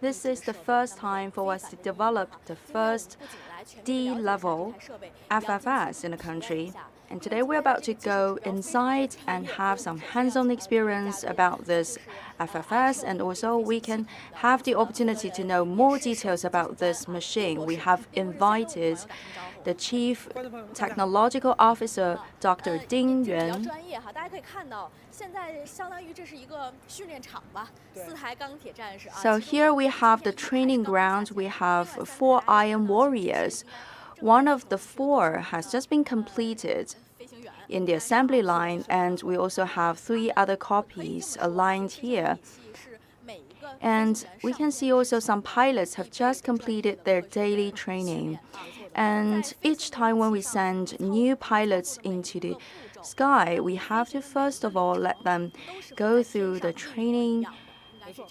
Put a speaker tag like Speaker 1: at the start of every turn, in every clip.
Speaker 1: This is the first time for us to develop the first D-level FFS in the country. And today we're about to go inside and have some hands-on experience about this FFS, and also we can have the opportunity to know more details about this machine. We have invited the Chief Technological Officer, Dr. Ding Yuan. So here we have the training ground. We have 4 iron warriors. One of the 4 has just been completed in the assembly line, and we also have 3 other copies aligned here. And we can see also some pilots have just completed their daily training. And each time when we send new pilots into the sky, we have to first of all let them go through the training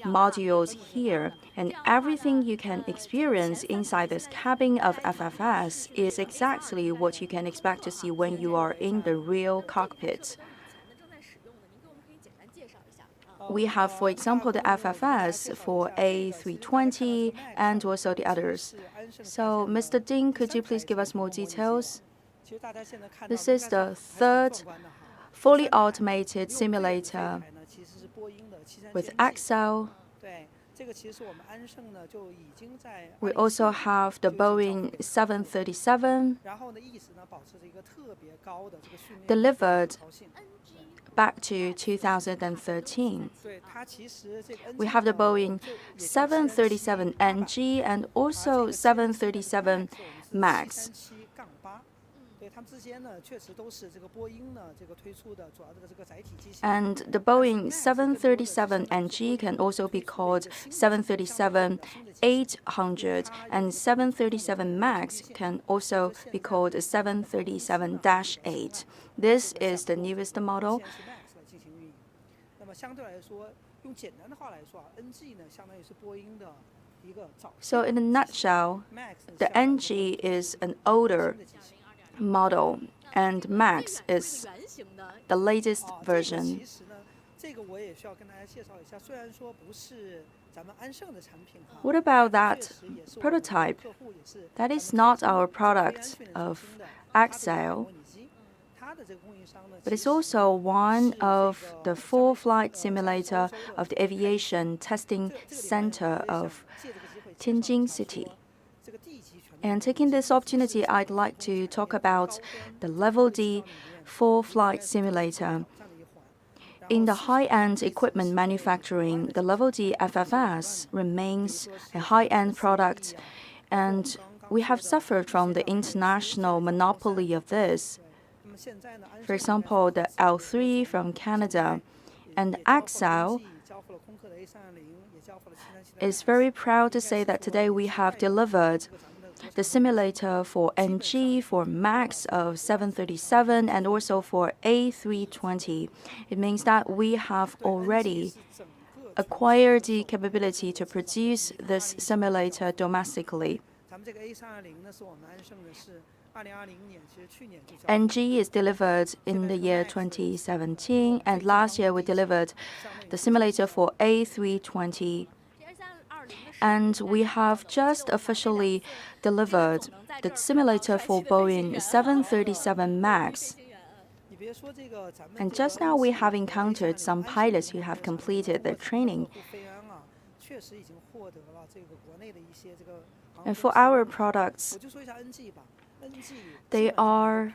Speaker 1: modules here, and everything you can experience inside this cabin of FFS is exactly what you can expect to see when you are in the real cockpit. We have, for example, the FFS for A320 and also the others. So, Mr. Ding, could you please give us more details? This is the 3rd fully automated simulator with Excel. We also have the Boeing 737 delivered back to 2013. We have the Boeing 737 NG and also 737 MAX. And the Boeing 737 NG can also be called 737-800, and 737 MAX can also be called 737-8. This is the newest model. So in a nutshell, the NG is an older model, and MAX is the latest version. What about that prototype? That is not our product of Excel, but it's also one of the 4 flight simulator of the aviation testing center of Tianjin city. And taking this opportunity, I'd like to talk about the Level D 4 flight simulator. In the high-end equipment manufacturing, the Level D FFS remains a high-end product, and we have suffered from the international monopoly of this. For example, the L3 from Canada, and Excel is very proud to say that today we have delivered the simulator for NG, for MAX of 737, and also for A320. It means that we have already acquired the capability to produce this simulator domestically. NG is delivered in the year 2017, and last year we delivered the simulator for A320. And we have just officially delivered the simulator for Boeing 737 MAX. And just now we have encountered some pilots who have completed their training. And for our products, they are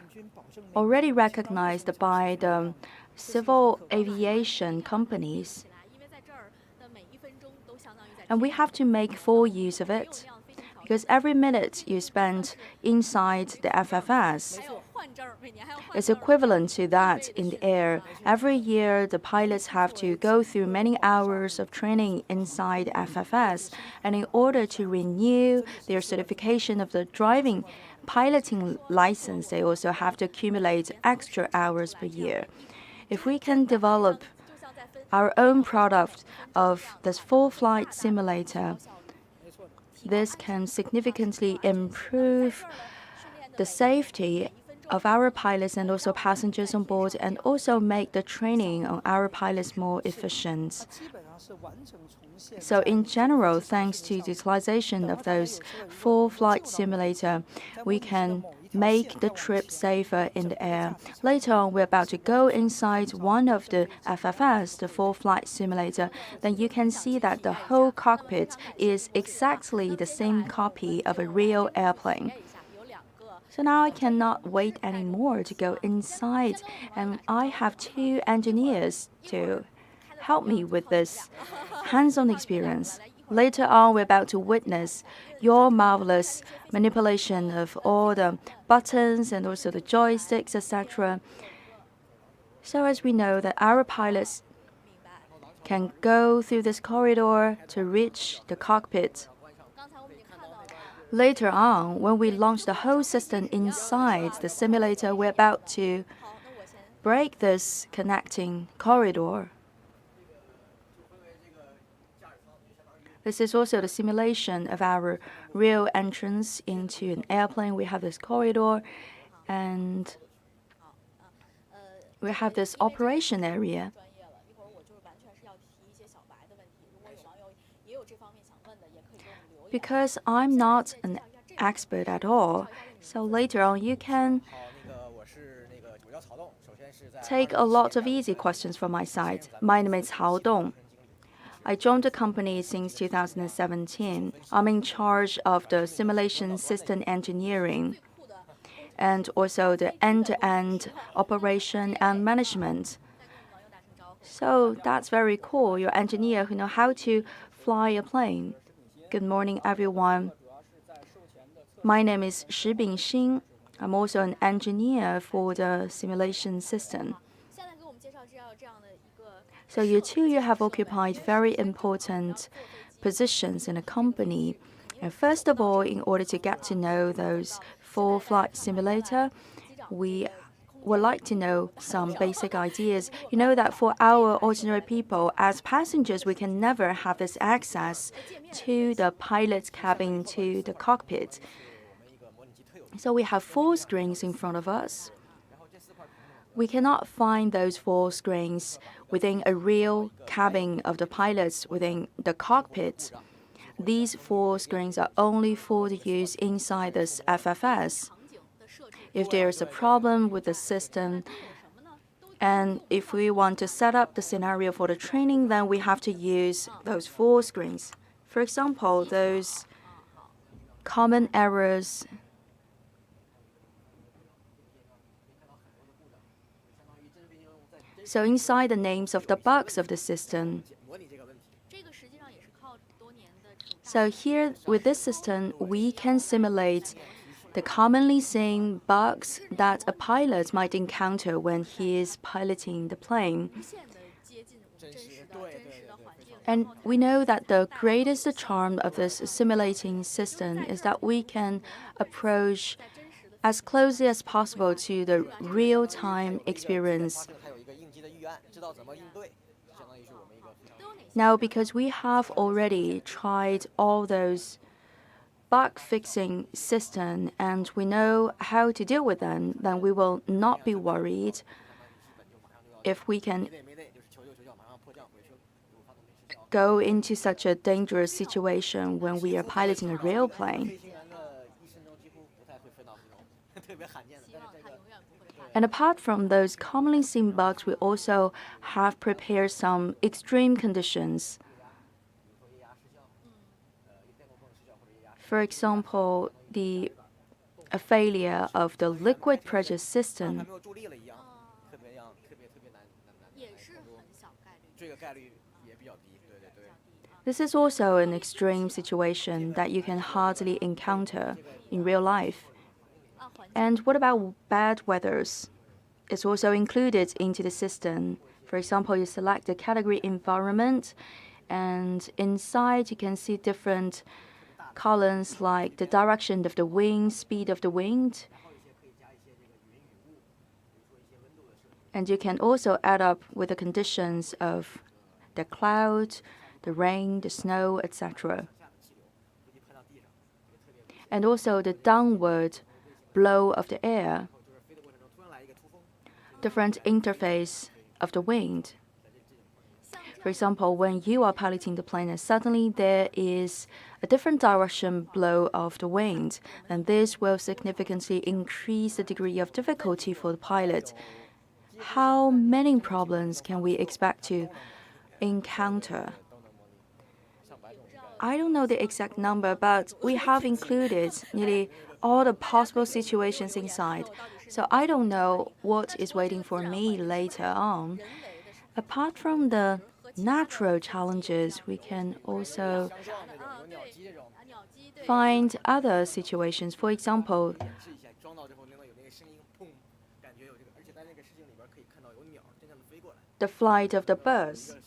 Speaker 1: already recognized by the civil aviation companies. And we have to make full use of it, because every minute you spend inside the FFS is equivalent to that in the air. Every year, the pilots have to go through many hours of training inside FFS, and in order to renew their certification of the piloting license, they also have to accumulate extra hours per year. If we can develop our own product of this 4 flight simulator, this can significantly improve the safety of our pilots and also passengers on board, and also make the training on our pilots more efficient. So in general, thanks to the utilization of those full flight simulator, we can make the trip safer in the air. Later on, we're about to go inside one of the FFS, the full flight simulator. Then you can see that the whole cockpit is exactly the same copy of a real airplane. So now I cannot wait anymore to go inside, and I have two engineers to help me with this hands-on experience. Later on, we're about to witness your marvelous manipulation of all the buttons and also the joysticks, etc. So as we know that our pilots can go through this corridor to reach the cockpit. Later on, when we launch the whole system inside the simulator, we're about to break this connecting corridor. This is also the simulation of our real entrance into an airplane. We have this corridor, and we have this operation area. Because I'm not an expert at all, so later on you can take a lot of easy questions from my side. My name is Hao Dong. I joined the company since 2017. I'm in charge of the simulation system engineering and also the end-to-end operation and management. So that's very cool. You're an engineer who know how to fly a plane. Good morning, everyone. My name is Shi Bingxin. I'm also an engineer for the simulation system. So you have occupied very important positions in a company. And first of all, in order to get to know those full flight simulator, we would like to know some basic ideas. You know that for our ordinary people, as passengers, we can never have this access to the pilot's cabin, to the cockpit. So we have 4 screens in front of us. We cannot find those 4 screens within a real cabin of the pilots within the cockpit. These 4 screens are only for the use inside this FFS. If there is a problem with the system, and if we want to set up the scenario for the training, then we have to use those 4 screens. For example, those common errors. So inside the names of the bugs of the system. So here, with this system, we can simulate the commonly seen bugs that a pilot might encounter when he is piloting the plane. And we know that the greatest charm of this simulating system is that we can approach as closely as possible to the real-time experience. Now, because we have already tried all those bug-fixing systems and we know how to deal with them, then we will not be worried if we can go into such a dangerous situation when we are piloting a real plane. And apart from those commonly seen bugs, we also have prepared some extreme conditions. For example, a failure of the liquid pressure system. This is also an extreme situation that you can hardly encounter in real life. And what about bad weathers? It's also included into the system. For example, you select the category environment, and inside you can see different columns like the direction of the wind, speed of the wind. And you can also add up with the conditions of the cloud, the rain, the snow, etc. And also the downward blow of the air, different interface of the wind. For example, when you are piloting the plane and suddenly there is a different direction blow of the wind, and this will significantly increase the degree of difficulty for the pilot. How many problems can we expect to encounter? I don't know the exact number, but we have included nearly all the possible situations inside. So I don't know what is waiting for me later on. Apart from the natural challenges, we can also find other situations. For example, the flight of the birds.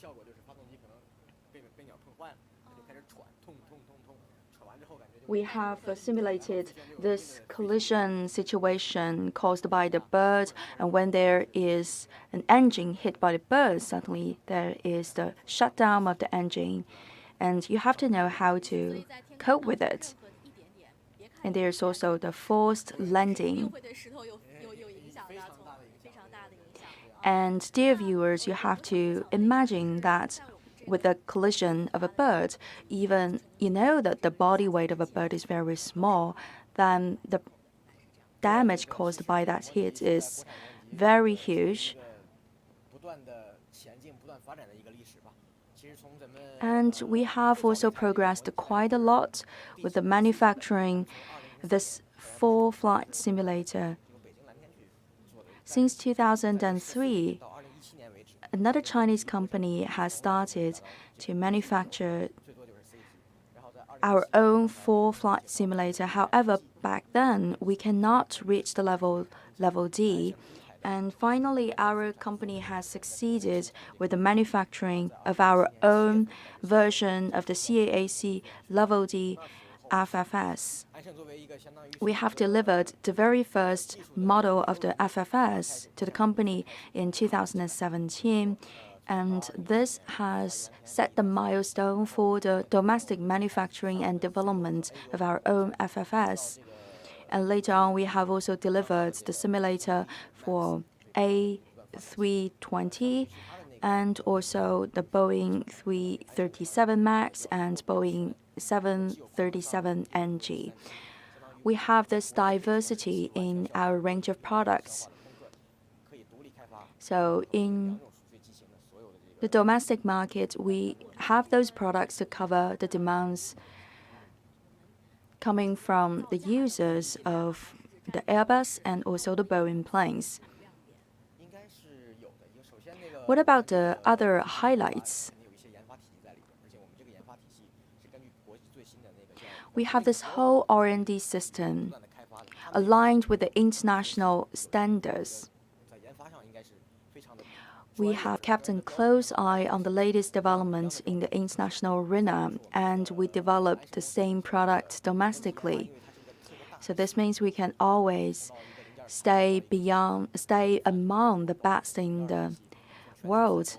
Speaker 1: We have simulated this collision situation caused by the bird, and when there is an engine hit by the bird, suddenly there is the shutdown of the engine, and you have to know how to cope with it. And there's also the forced landing. And dear viewers, you have to imagine that with the collision of a bird, even you know that the body weight of a bird is very small, then the damage caused by that hit is very huge. And we have also progressed quite a lot with the manufacturing this full flight simulator. Since 2003, another Chinese company has started to manufacture our own full flight simulator. However, back then, we cannot reach the level D. And finally, our company has succeeded with the manufacturing of our own version of the CAAC Level D FFS. We have delivered the very first model of the FFS to the company in 2017, and this has set the milestone for the domestic manufacturing and development of our own FFS. And later on, we have also delivered the simulator for A320 and also the Boeing 337 MAX and Boeing 737NG. We have this diversity in our range of products. So in the domestic market, we have those products to cover the demands coming from the users of the Airbus and also the Boeing planes. What about the other highlights? We have this whole R&D system aligned with the international standards. We have kept a close eye on the latest developments in the international arena, and we developed the same product domestically. So this means we can always stay among the best in the world.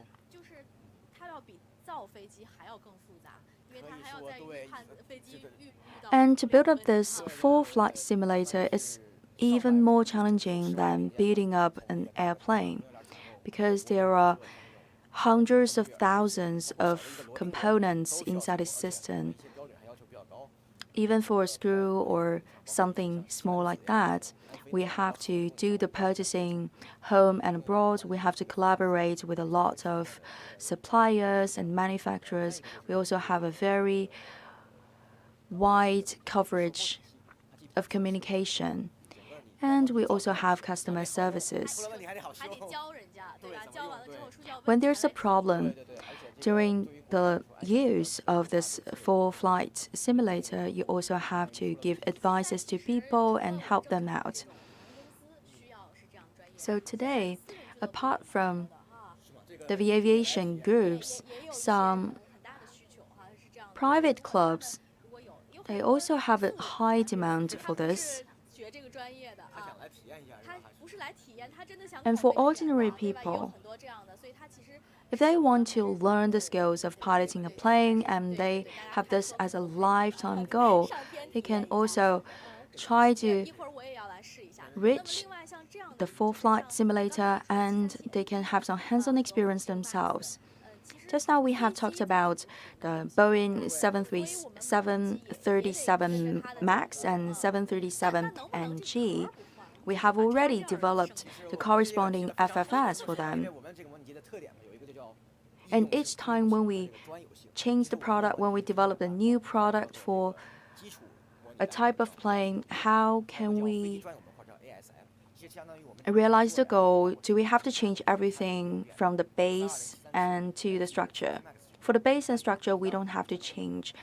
Speaker 1: And to build up this full flight simulator is even more challenging than building up an airplane, because there are hundreds of thousands of components inside the system. Even for a screw or something small like that, we have to do the purchasing home and abroad. We have to collaborate with a lot of suppliers and manufacturers. We also have a very wide coverage of communication. And we also have customer services. When there's a problem during the use of this full flight simulator, you also have to give advices to people and help them out. So today, apart from the aviation groups, some private clubs, they also have a high demand for this. And for ordinary people, if they want to learn the skills of piloting a plane and they have this as a lifetime goal, they can also try to reach the full flight simulator and they can have some hands-on experience themselves. Just now we have talked about the Boeing 737 MAX and 737 NG. We have already developed the corresponding FFS for them. And each time when we change the product, when we develop a new product for a type of plane, how can we realize the goal? Do we have to change everything from the base and to the structure? For the base and structure, we don't have to change.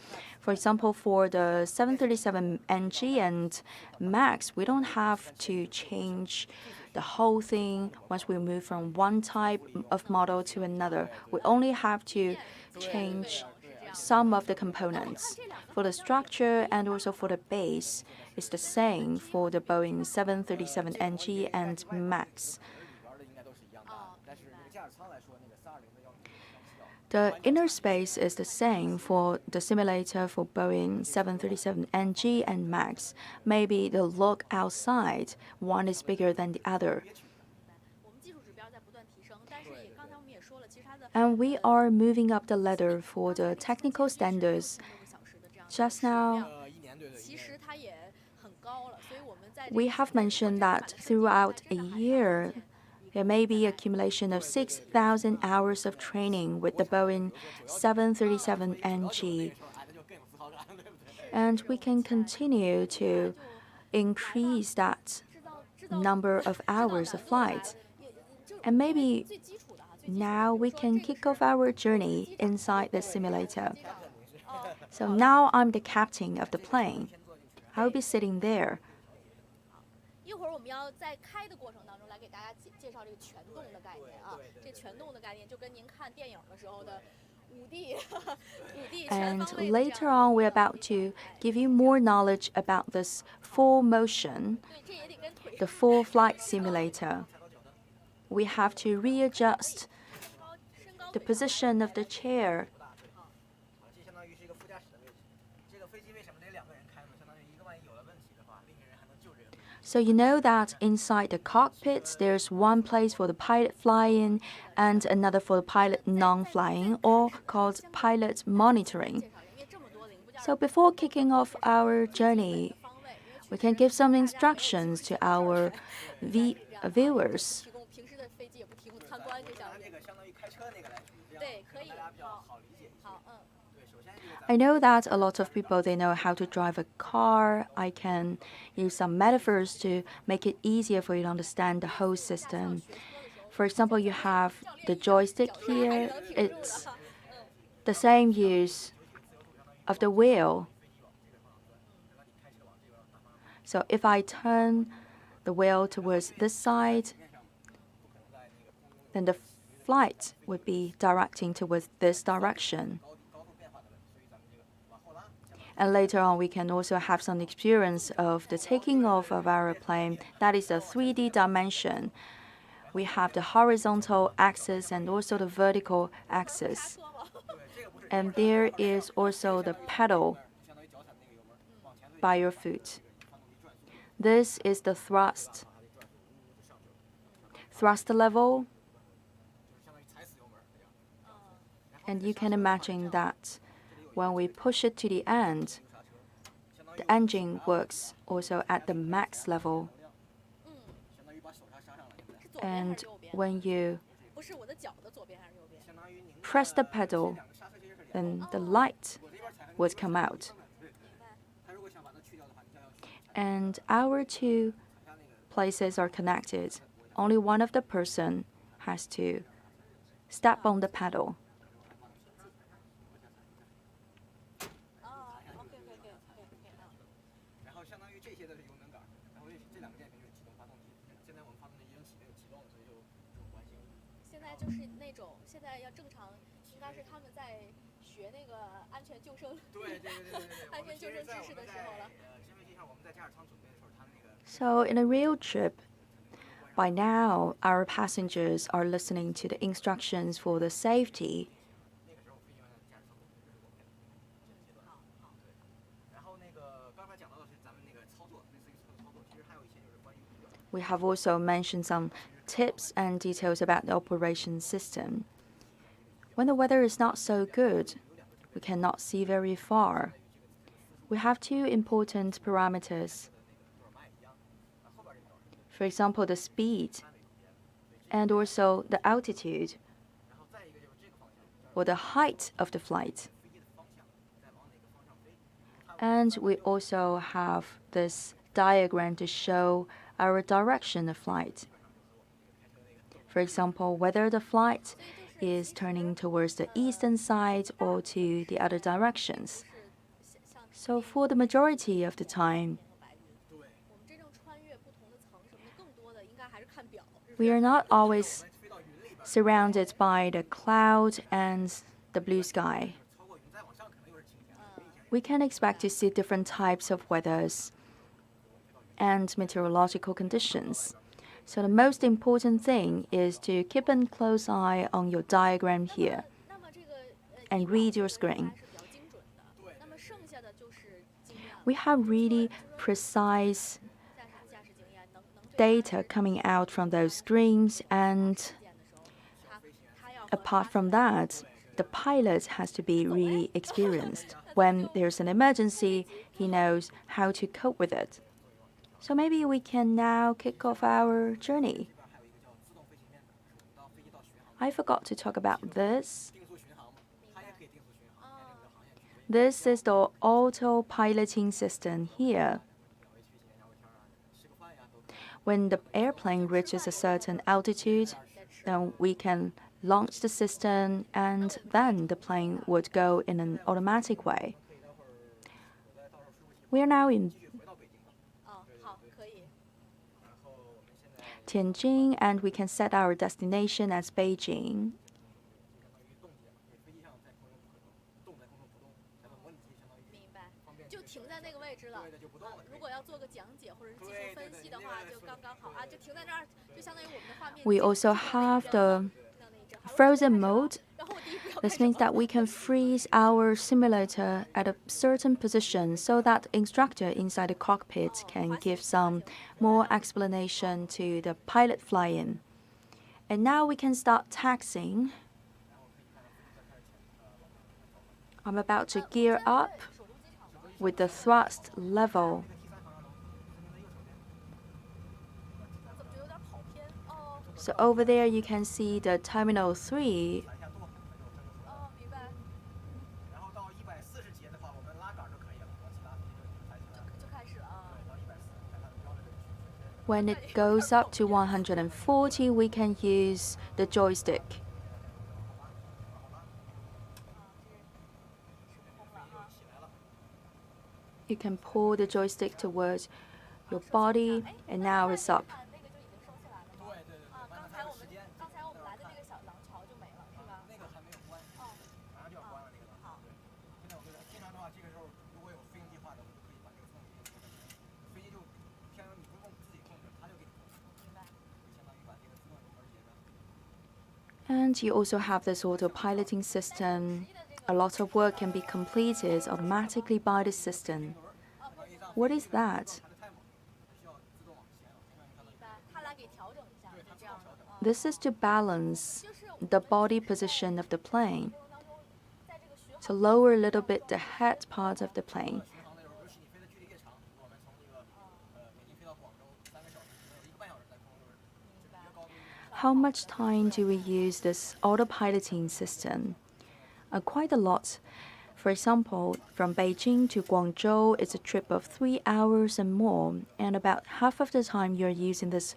Speaker 1: For example, for the 737 NG and MAX, we don't have to change the whole thing once we move from one type of model to another. We only have to change some of the components. For the structure and also for the base, it's the same for the Boeing 737 NG and MAX. The inner space is the same for the simulator for Boeing 737 NG and MAX. Maybe the look outside, one is bigger than the other. And we are moving up the ladder for the technical standards. Just now, we have mentioned that throughout a year, there may be accumulation of 6,000 hours of training with the Boeing 737 NG. And we can continue to increase that number of hours of flight. And maybe now we can kick off our journey inside the simulator. So now I'm the captain of the plane. I'll be sitting there. And later on, we're about to give you more knowledge about this full motion, the full flight simulator. We have to readjust the position of the chair. So you know that inside the cockpit, there's one place for the pilot flying and another for the pilot non-flying, or called pilot monitoring. So before kicking off our journey, we can give some instructions to our viewers. I know that a lot of people, they know how to drive a car. I can use some metaphors to make it easier for you to understand the whole system. For example, you have the joystick here. It's the same use of the wheel. So if I turn the wheel towards this side, then the flight would be directing towards this direction. And later on, we can also have some experience of the taking off of our plane. That is a 3D dimension. We have the horizontal axis and also the vertical axis. And there is also the pedal by your foot. This is the thrust level. And you can imagine that when we push it to the end, the engine works also at the max level. And when you press the pedal, then the light would come out. And our two places are connected. Only one of the person has to step on the pedal. So in a real trip, by now, our passengers are listening to the instructions for the safety. We have also mentioned some tips and details about the operation system. When the weather is not so good, we cannot see very far. We have two important parameters. For example, the speed and also the altitude or the height of the flight. And we also have this diagram to show our direction of flight. For example, whether the flight is turning towards the eastern side or to the other directions. So for the majority of the time, we are not always surrounded by the cloud and the blue sky. We can expect to see different types of weathers and meteorological conditions. So the most important thing is to keep a close eye on your diagram here and read your screen. We have really precise data coming out from those screens, and apart from that, the pilot has to be really experienced. When there's an emergency, he knows how to cope with it. So maybe we can now kick off our journey. I forgot to talk about this. This is the auto-piloting system here. When the airplane reaches a certain altitude, then we can launch the system, and then the plane would go in an automatic way. We are now in Tianjin, and we can set our destination as Beijing. We also have the frozen mode. This means that we can freeze our simulator at a certain position so that instructor inside the cockpit can give some more explanation to the pilot flying. And now we can start taxiing. I'm about to gear up with the thrust level. So over there you can see the Terminal 3. When it goes up to 140, we can use the joystick. You can pull the joystick towards your body, and now it's up. And you also have this auto-piloting system. A lot of work can be completed automatically by the system. What is that? This is to balance the body position of the plane, to lower a little bit the head part of the plane. How much time do we use this autopiloting system? Quite a lot. For example, from Beijing to Guangzhou, it's a trip of 3 hours and more, and about half of the time you're using this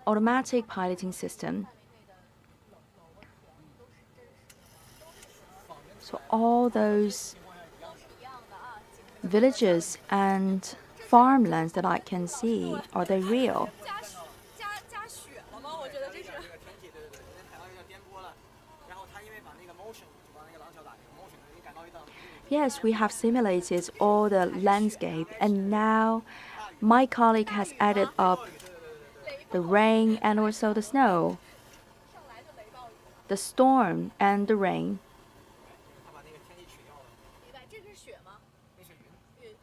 Speaker 1: automatic piloting system. So all those villages and farmlands that I can see, are they real? Yes, we have simulated all the landscape, and now my colleague has added up the rain and also the snow, the storm and the rain.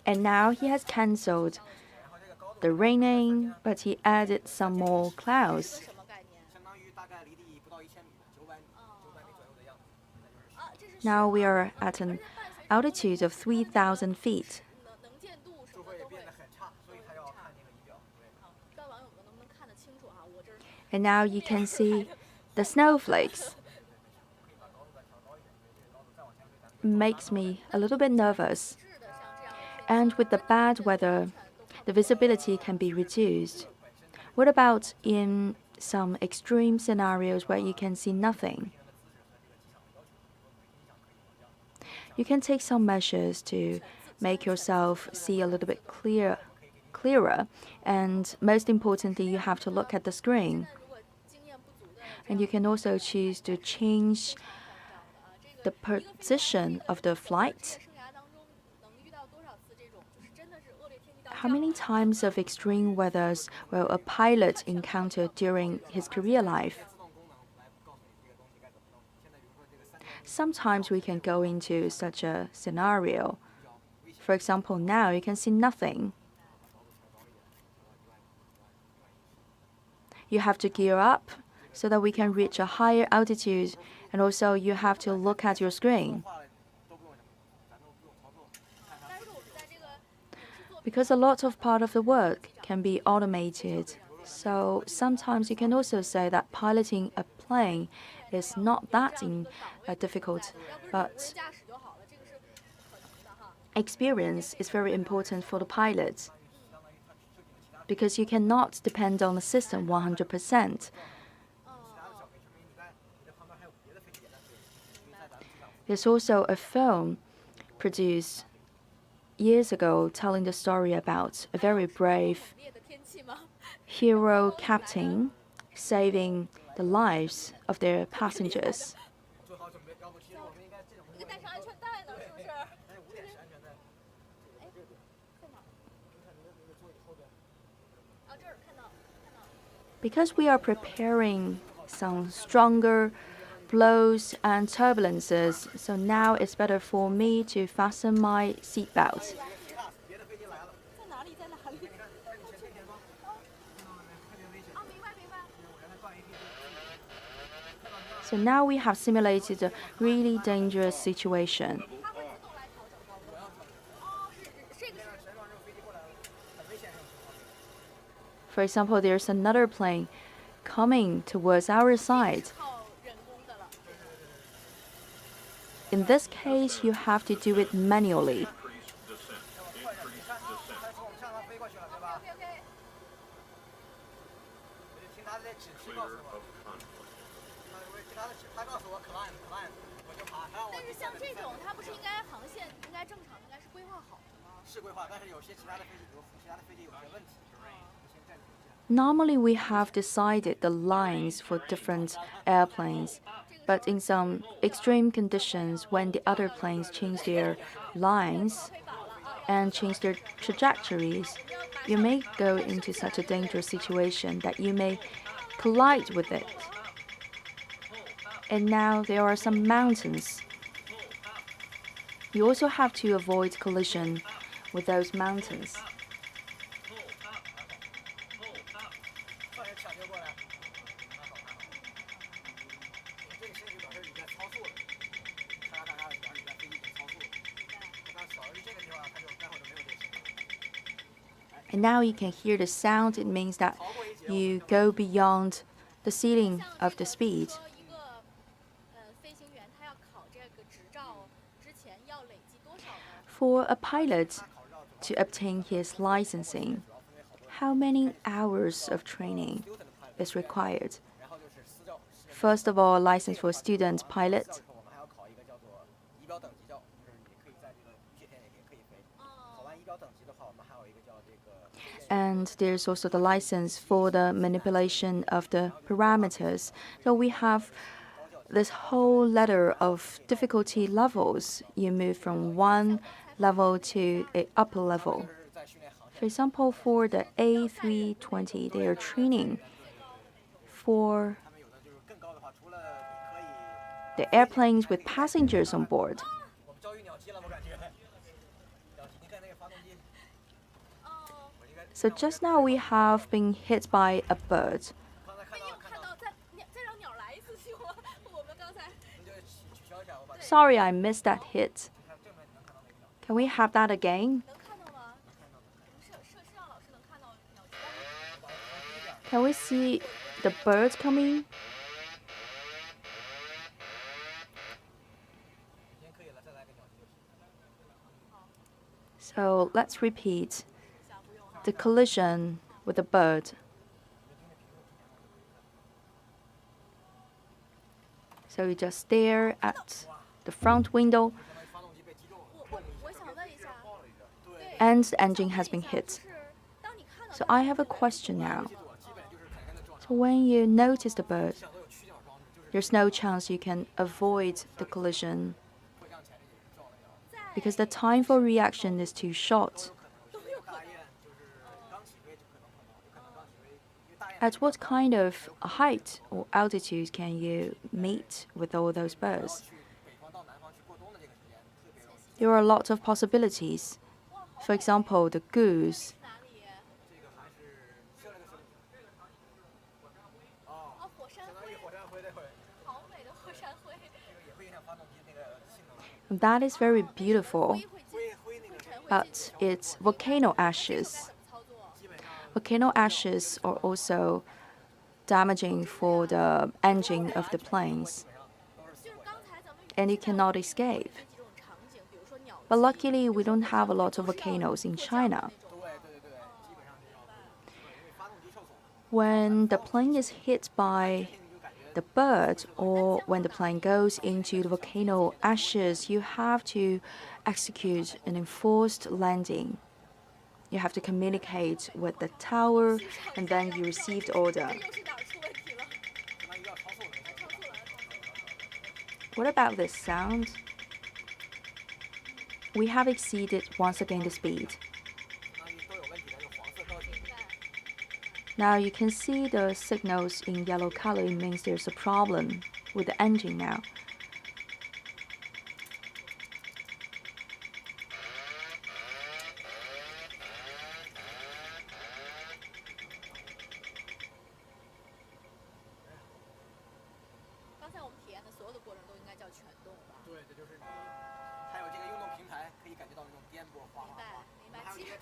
Speaker 1: And now he has cancelled the raining, but he added some more clouds. Now we are at an altitude of 3,000 feet. And now you can see the snowflakes. Makes me a little bit nervous. And with the bad weather, the visibility can be reduced. What about in some extreme scenarios where you can see nothing? You can take some measures to make yourself see a little bit clearer. And most importantly, you have to look at the screen. And you can also choose to change the position of the flight. How many times of extreme weathers will a pilot encounter during his career life? Sometimes we can go into such a scenario. For example, now you can see nothing. You have to gear up so that we can reach a higher altitude, and also you have to look at your screen. Because a lot of part of the work can be automated, so sometimes you can also say that piloting a plane is not that difficult, but experience is very important for the pilot, because you cannot depend on the system 100%. There's also a film produced years ago telling the story about a very brave hero captain saving the lives of their passengers. Because we are preparing some stronger blows and turbulences, so now it's better for me to fasten my seatbelt. So now we have simulated a really dangerous situation. For example, there's another plane coming towards our side. In this case, you have to do it manually. Normally, we have decided the lines for different airplanes, but in some extreme conditions, when the other planes change their lines and change their trajectories, you may go into such a dangerous situation that you may collide with it. And now there are some mountains. You also have to avoid collision with those mountains. And now you can hear the sound. It means that you go beyond the ceiling of the speed. For a pilot to obtain his licensing, how many hours of training is required? First of all, a license for student pilot. And there's also the license for the manipulation of the parameters. So we have this whole ladder of difficulty levels. You move from one level to an upper level. For example, for the A320, they are training for the airplanes with passengers on board. So just now we have been hit by a bird. Sorry, I missed that hit. Can we have that again? Can we see the birds coming? So let's repeat the collision with the bird. So you just stare at the front window, and the engine has been hit. So I have a question now. So when you notice the bird, there's no chance you can avoid the collision because the time for reaction is too short. At what kind of height or altitude can you meet with all those birds? There are a lot of possibilities. For example, the goose. That is very beautiful, but it's volcano ashes. Volcano ashes are also damaging for the engine of the planes, and you cannot escape. But luckily, we don't have a lot of volcanoes in China. When the plane is hit by the bird or when the plane goes into the volcano ashes, you have to execute an enforced landing. You have to communicate with the tower, and then you receive the order. What about this sound? We have exceeded once again the speed. Now you can see the signals in yellow color. It means there's a problem with the engine now.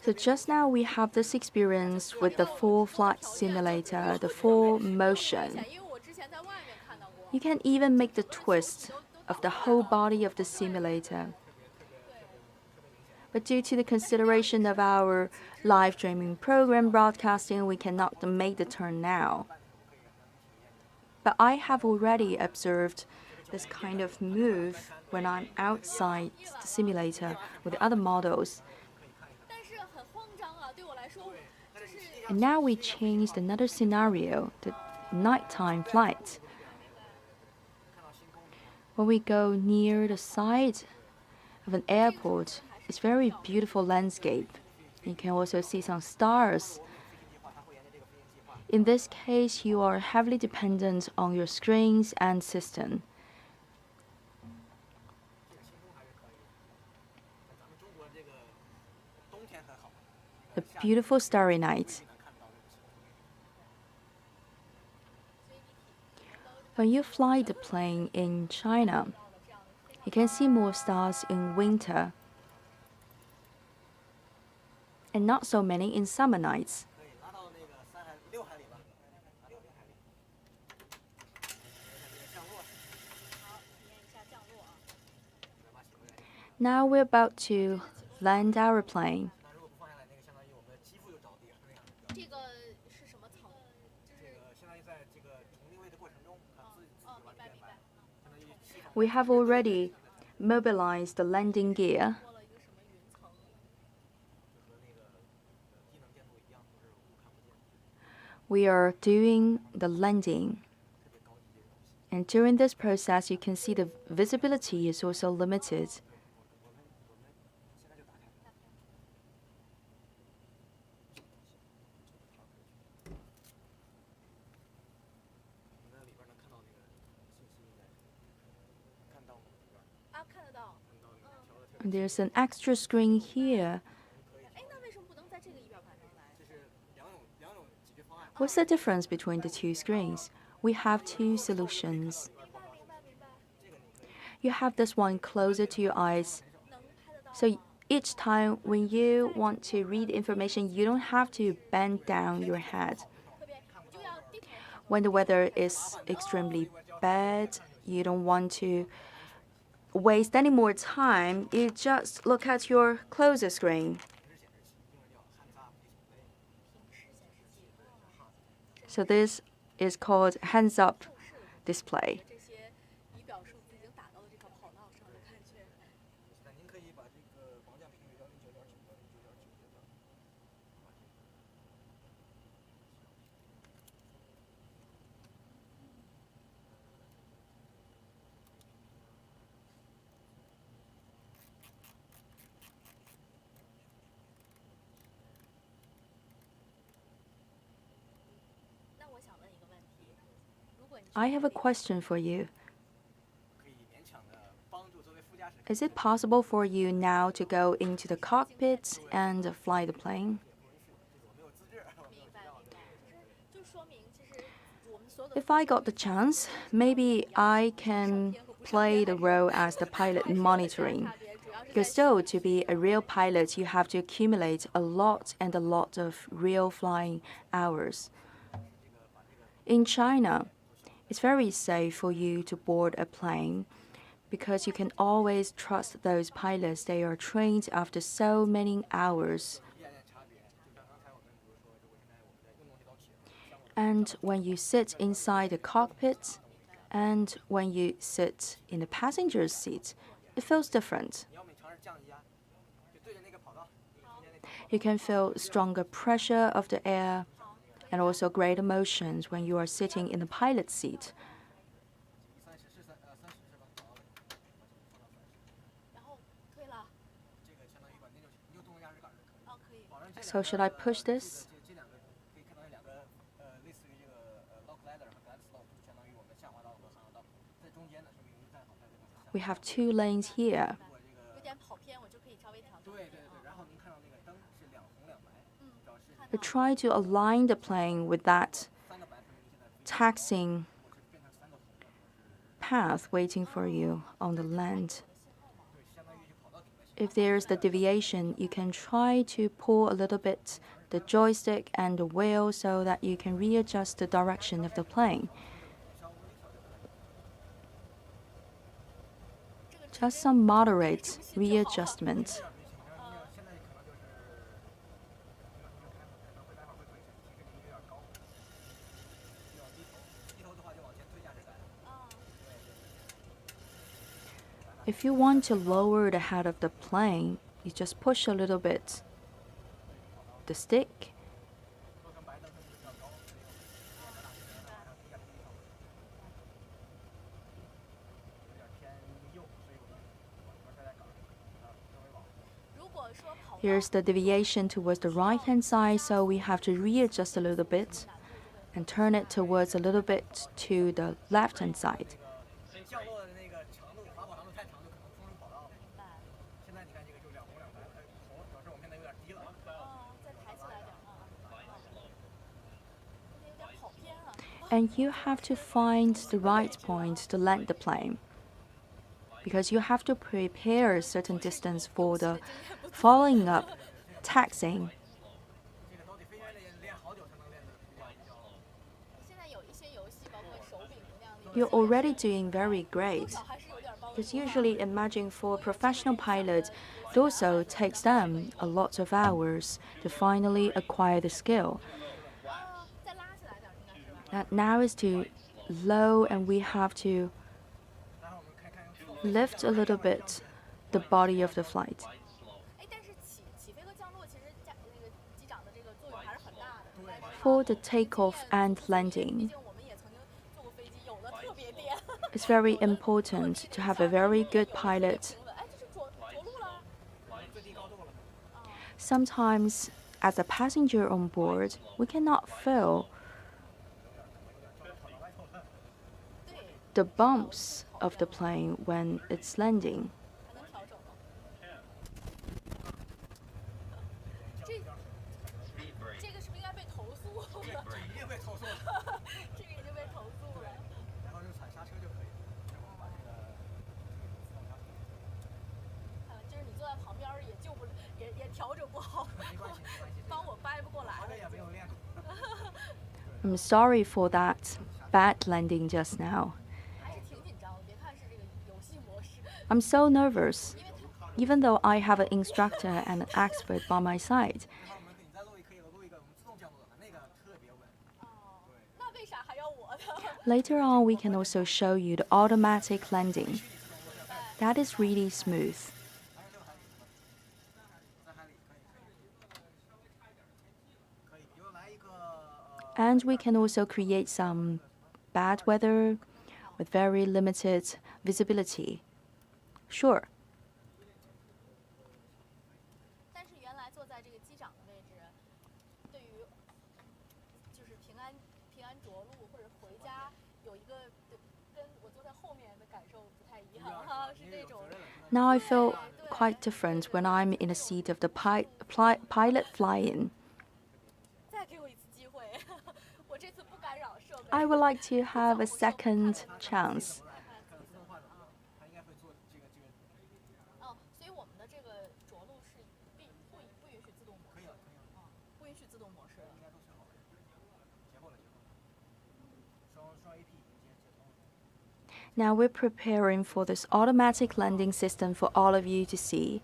Speaker 1: So just now we have this experience with the full flight simulator, the full motion. You can even make the twist of the whole body of the simulator. But due to the consideration of our live streaming program broadcasting, we cannot make the turn now. But I have already observed this kind of move when I'm outside the simulator with the other models. And now we changed another scenario, the nighttime flight. When we go near the side of an airport, it's very beautiful landscape. You can also see some stars. In this case, you are heavily dependent on your screens and system. A beautiful starry night. When you fly the plane in China, you can see more stars in winter and not so many in summer nights. Now we're about to land our plane. We have already mobilized the landing gear. We are doing the landing. And during this process, you can see the visibility is also limited. And there's an extra screen here. What's the difference between the two screens? We have two solutions. you have this one closer to your eyes. So each time when you want to read information, you don't have to bend down your head. When the weather is extremely bad, you don't want to waste any more time. You just look at your closer screen. So this is called hands-up display. I have a question for you. Is it possible for you now to go into the cockpit and fly the plane? If I got the chance, maybe I can play the role as the pilot monitoring. Because still, to be a real pilot, you have to accumulate a lot and a lot of real flying hours. In China, it's very safe for you to board a plane because you can always trust those pilots. They are trained after so many hours. And when you sit inside the cockpit and when you sit in the passenger's seat, it feels different. You can feel stronger pressure of the air and also great emotions when you are sitting in the pilot's seat. So should I push this? We have 2 lanes here. But try to align the plane with that taxiing path waiting for you on the land. If there's the deviation, you can try to pull a little bit the joystick and the wheel so that you can readjust the direction of the plane. Just some moderate readjustment. If you want to lower the head of the plane, you just push a little bit the stick. Here's the deviation towards the right-hand side, so we have to readjust a little bit and turn it towards a little bit to the left-hand side. And you have to find the right point to land the plane, because you have to prepare a certain distance for the following up taxiing. You're already doing very great. Because usually imagine for professional pilots, it also takes them a lot of hours to finally acquire the skill. Now is too low, and we have to lift a little bit the body of the flight. For the takeoff and landing, it's very important to have a very good pilot. Sometimes, as a passenger on board, we cannot feel the bumps of the plane when it's landing. I'm sorry for that bad landing just now. I'm so nervous, even though I have an instructor and an expert by my side. Later on, we can also show you the automatic landing. That is really smooth. And we can also create some bad weather with very limited visibility. Sure. Now I feel quite different when I'm in the seat of the pilot flying. I would like to have a second chance. Now we're preparing for this automatic landing system for all of you to see.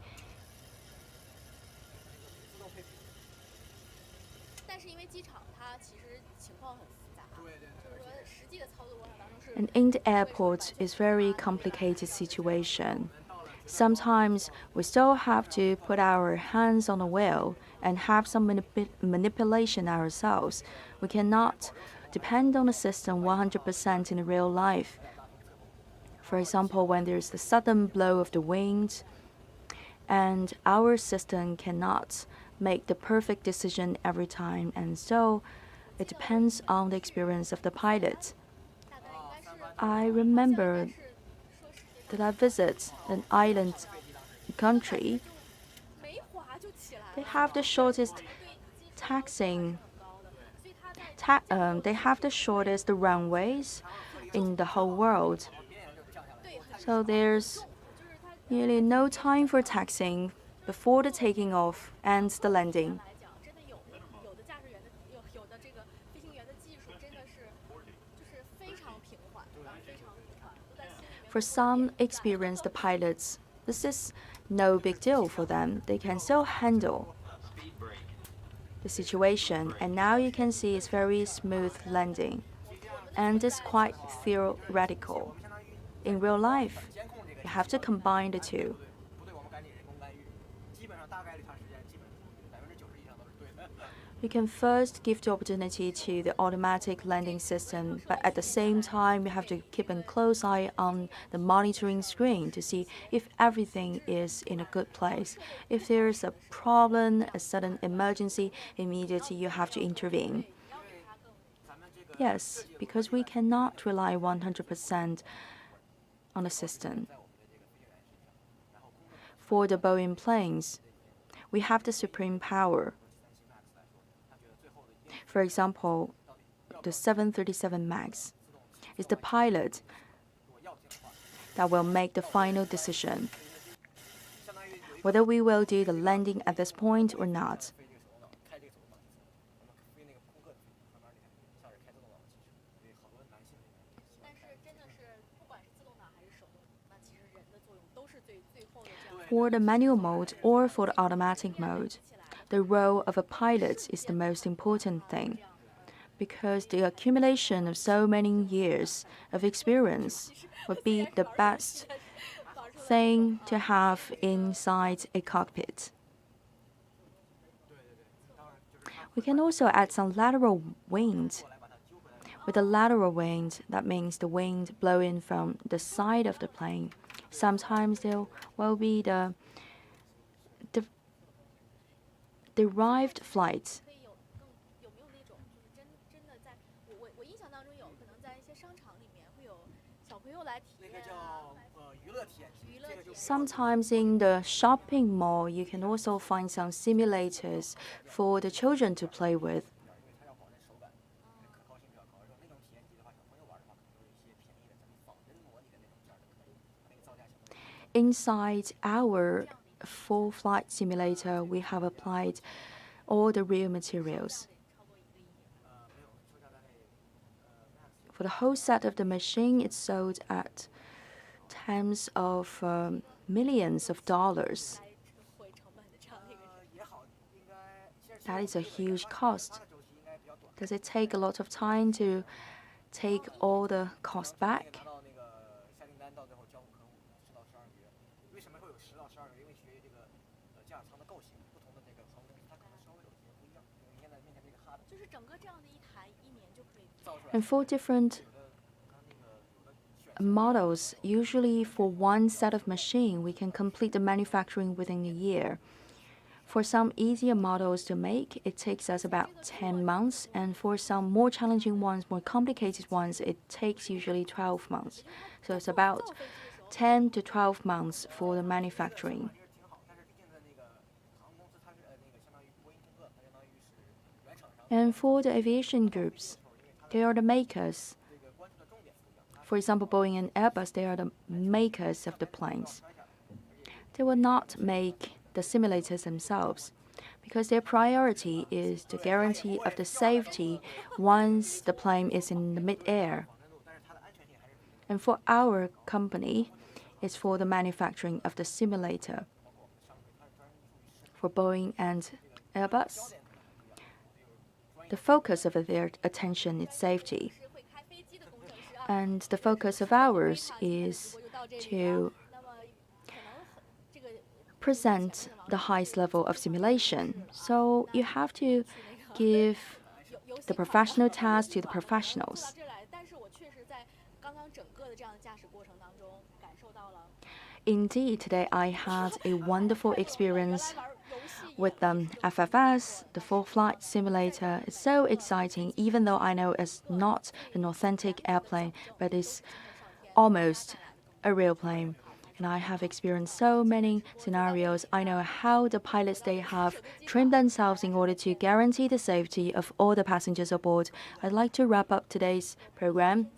Speaker 1: And in the airport, it's a very complicated situation. Sometimes we still have to put our hands on the wheel and have some manipulation ourselves. We cannot depend on the system 100% in real life. For example, when there's the sudden blow of the wind, and our system cannot make the perfect decision every time, and so it depends on the experience of the pilot. I remember that I visited an island country. They have the shortest they have the shortest runways in the whole world. So there's nearly no time for taxiing before the taking off and the landing. For some experienced pilots, this is no big deal for them. They can still handle the situation, and now you can see it's very smooth landing, and it's quite theoretical. In real life, you have to combine the two. You can first give the opportunity to the automatic landing system, but at the same time, you have to keep a close eye on the monitoring screen to see if everything is in a good place. If there is a problem, a sudden emergency, immediately you have to intervene. Yes, because we cannot rely 100% on the system. For the Boeing planes, we have the supreme power. For example, the 737 MAX is the pilot that will make the final decision whether we will do the landing at this point or not. For the manual mode or for the automatic mode, the role of a pilot is the most important thing, because the accumulation of so many years of experience would be the best thing to have inside a cockpit. We can also add some lateral wind. With the lateral wind, that means the wind blowing from the side of the plane. Sometimes there will be the derived flight. Sometimes in the shopping mall, you can also find some simulators for the children to play with. Inside our full flight simulator, we have applied all the real materials. For the whole set of the machine, it's sold at tens of millions of dollars. That is a huge cost. Does it take a lot of time to take all the cost back? And for different models, usually for one set of machine, we can complete the manufacturing within a year. For some easier models to make, it takes us about 10 months, and for some more challenging ones, more complicated ones, it takes usually 12 months. So it's about 10 to 12 months for the manufacturing. And for the aviation groups, they are the makers. For example, Boeing and Airbus, they are the makers of the planes. They will not make the simulators themselves because their priority is the guarantee of the safety once the plane is in the mid-air. And for our company, it's for the manufacturing of the simulator. For Boeing and Airbus, the focus of their attention is safety. And the focus of ours is to present the highest level of simulation. So you have to give the professional task to the professionals. Indeed, today I had a wonderful experience with FFS, the full flight simulator. It's so exciting, even though I know it's not an authentic airplane, but it's almost a real plane. And I have experienced so many scenarios. I know how the pilots, they have trained themselves in order to guarantee the safety of all the passengers aboard. I'd like to wrap up today's program.